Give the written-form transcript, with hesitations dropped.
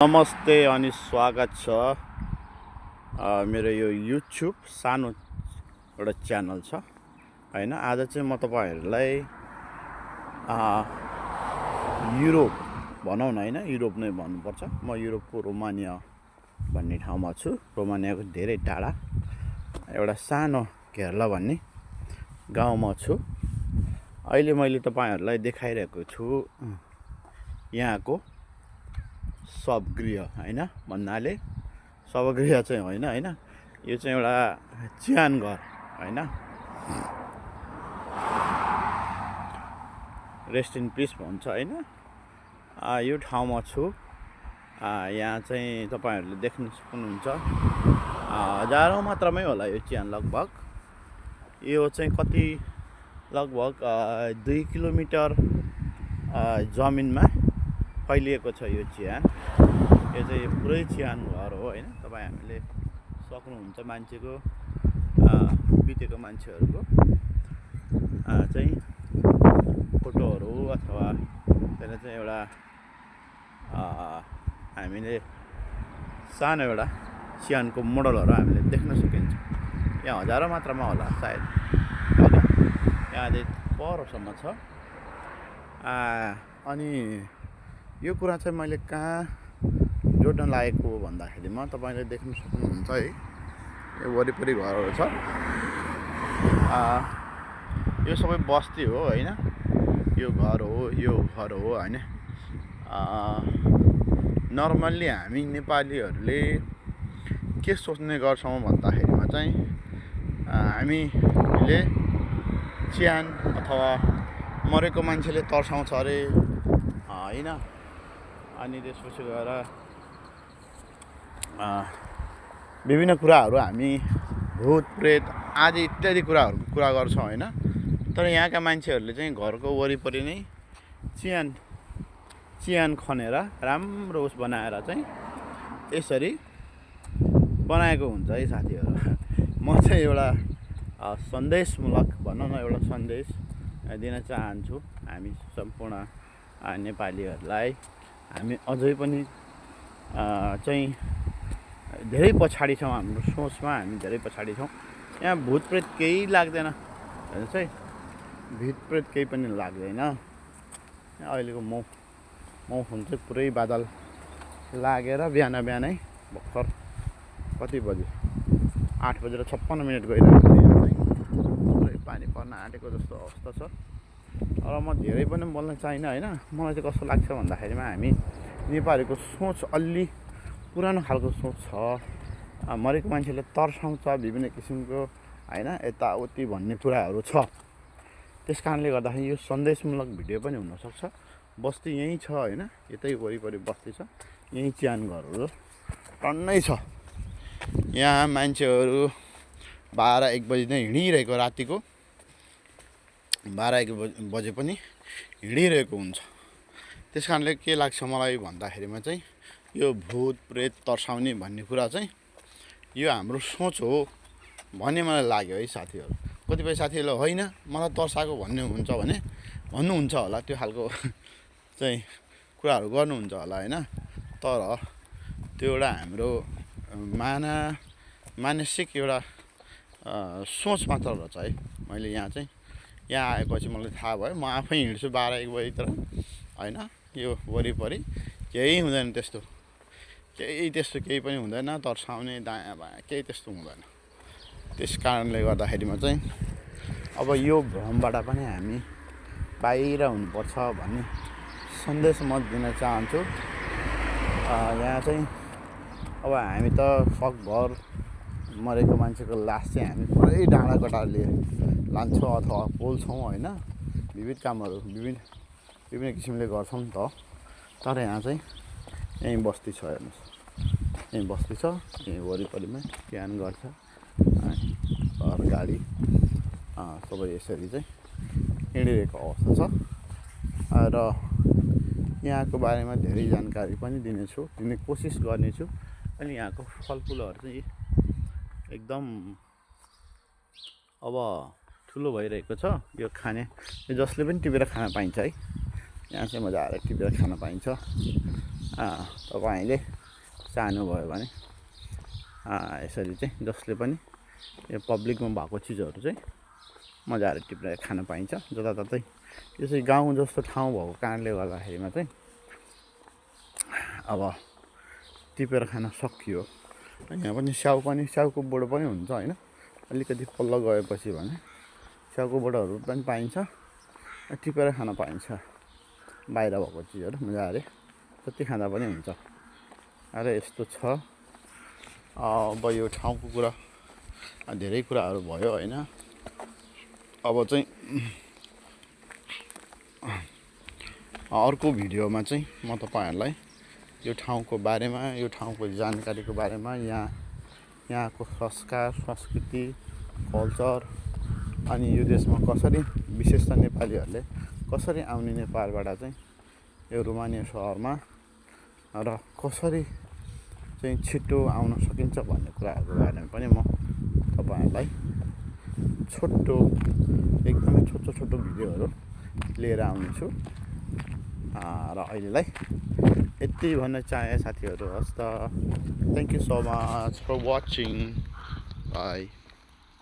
नमस्ते अनि स्वागत छ मेरो यो युट्युब सानो एउटा च्यानल छ हैन। आज चाहिँ म तपाईहरुलाई युरोप भनौँ न हैन, युरोप नै भन्नुपर्छ। म युरोपको रोमानिया भन्ने ठाउँमा छु। रोमानियाको धेरै टाढा एउटा सानो घेर्ला भन्ने गाउँमा छु। अहिले मैले तपाईहरुलाई देखाइरहेको छु यहाँको सबगृह हैन। भन्नाले सबगृह चाहिँ होइन हैन, यो चाहिँ एउटा चिहान घर हैन। रेस्ट इन पिस भन्छ हैन। यो ठाउँमा छु। यहाँ चाहिँ तपाईहरुले देख्न सक्नुहुन्छ हजारौं मात्रामै होला यो चिहान। लगभग यो चाहिँ कति लगभग 2 किलोमिटर जमिनमा फैलिएको छ यो चिहान। यो चाहिँ पुरै चिहान घर हो हैन। तपाई हामीले सक्नुहुन्छ मान्छेको बितेको मान्छेहरुको चाहिँ फोटोहरु अथवा त्यसले चाहिँ एउटा हामीले सानो एउटा चिहानको मोडलहरु हामीले देख्न सकिन्छ। यहाँ हजारौं मात्रामा होला सायद हैन। यहाँदेखि परसम्म छ। अनि यो कुरा चाहिँ मैले कहाँ जोड्न लागेको हो भन्दाखेरिमा तपाईले देख्न सक्नुहुन्छ है, यो वरिपरि घरहरु छ। यो सबै बस्ती हो हैन। यो घर हो हैन। नर्मल्ली हामी नेपालीहरुले के सोच्ने गर्छौं भन्दाखेरिमा चाहिँ हामीले चिहान अथवा मरेको मान्छेले तर्साउँछ अरे हैन। अनि त्यसपछि गएर विभिन्न कुराहरु हामी भूत प्रेत आदि इत्यादि कुराहरुको कुरा गर्छौं हैन। तर यहाँका मान्छेहरुले चाहिँ घरको वरिपरि नै चिहान खनेर राम्रो उस बनाएर चाहिँ यसरी बनाएको हुन्छ है साथीहरु। म चाहिँ एउटा सन्देशमूलक भनौँ न, एउटा सन्देश दिन चाहन्छु हामी सम्पूर्ण नेपालीहरुलाई। हामी अझै पनि चाहिँ धेरै पछाडी छौं। हाम्रो सोचमा हामी धेरै पछाडी छौं। यहाँ भूत प्रेत केही लाग्दैन हेर्नुस् है, भूत प्रेत केही पनि लाग्दैन। अहिलेको मौसम चाहिँ पुरै बादल लागेर बिहानै भर्खर कति बजे 8:56 गइरहेको छ। यहाँ चाहिँ पुरै पानी पर्न आँटेको जस्तो अवस्था छ। र म धेरै पनि बोल्न चाहिन्न हैन। मलाई चाहिँ कस्तो लाग्छ भन्दाखेरिमा हामी नेपालीको सोच अलि पुरानो खालको सोच छ। मरेको मान्छेले तर्साउँछ विभिन्न किसिमको हैन, यताउति भन्ने कुराहरु छ। त्यसकारणले गर्दाखेरि यो सन्देशमूलक भिडियो पनि हुन सक्छ। बस्ती यही छ हैन, यतै वरिपरि बस्ती छ। यही चिहान घरहरु टन्नै छ। यहाँ मान्छेहरु 12-1 बजे नै हिँडिरहेको, रातिको 12-1 बजे पनि हिँडिरहेको हुन्छ। त्यसकारणले के लाग्छ मलाई भन्दाखेरिमा चाहिँ यो भूत प्रेत तर्साउने भन्ने कुरा चाहिँ यो हाम्रो सोच हो भन्ने मलाई लाग्यो है साथीहरु। कतिपय साथीहरुले होइन मलाई तर्साएको भन्नुहुन्छ होला, त्यो खालको चाहिँ कुराहरु गर्नुहुन्छ होला हैन। तर त्यो एउटा हाम्रो मानसिक एउटा सोच मात्र रहेछ है। मैले यहाँ आएपछि मलाई थाहा भयो। म आफै हिँड्छु 12-1 बजेतिर हैन। यो वरिपरि केही हुँदैन, केही पनि हुँदैन। तर्साउने दायाँ बायाँ केही त्यस्तो हुँदैन। त्यसकारणले गर्दाखेरिमा चाहिँ अब यो भ्रमबाट पनि हामी बाहिर हुनुपर्छ भन्ने सन्देश म दिन चाहन्छु। यहाँ चाहिँ अब हामी त सकभर मरेको मान्छेको लास चाहिँ हामी पुरै डाँडा कटारले लान्छौँ अथवा पोल्छौँ हैन। विविध कामहरु विभिन्न किसिमले गर्छौं नि त। तर यहाँ चाहिँ यही बस्ती छ हेर्नुस्, यही बस्ती छ। यही वरिपरिमै चिहान घर छ। घर गाडी सबै यसरी चाहिँ हिँडिरहेको अवस्था छ। र यहाँको बारेमा धेरै जानकारी पनि दिने कोसिस गर्नेछु। अनि यहाँको फलफुलहरु चाहिँ एकदम अब ठुलो भइरहेको छ। यो खाने जसले पनि टिपेर खान पाइन्छ है। यहाँ चाहिँ मजाले टिपेर खान पाइन्छ। तपाईँले चाहनुभयो भने यसरी चाहिँ जसले पनि यो पब्लिकमा भएको चिजहरू चाहिँ मजाले टिपेर खान पाइन्छ। जताततै यो चाहिँ गाउँ जस्तो ठाउँ भएको कारणले गर्दाखेरिमा चाहिँ अब टिपेर खान सकियो। यहाँ पनि स्याउको बोट पनि हुन्छ होइन, अलिकति पल्लो गएपछि भने स्याउको बोटहरू पनि पाइन्छ, टिपेर खान पाइन्छ। बाहिर भएको चिजहरू मजाले जति खाँदा पनि हुन्छ। र यस्तो छ। अब यो ठाउँको कुरा धेरै कुराहरू भयो होइन। अब चाहिँ अर्को भिडियोमा चाहिँ म तपाईँहरूलाई यो ठाउँको बारेमा, यो ठाउँको जानकारीको बारेमा, यहाँको संस्कार, संस्कृति, कल्चर, अनि यो देशमा कसरी विशेष त नेपालीहरूले कसरी आउने नेपालबाट चाहिँ यो रोमानिया सहरमा र कसरी चाहिँ छिटो आउन सकिन्छ भन्ने कुराहरूको बारेमा पनि म तपाईँहरूलाई एकदमै छोटो भिडियोहरू लिएर आउनेछु। र अहिलेलाई यति भन्न चाहे साथीहरू। हस् त, thank you so much for watching. By.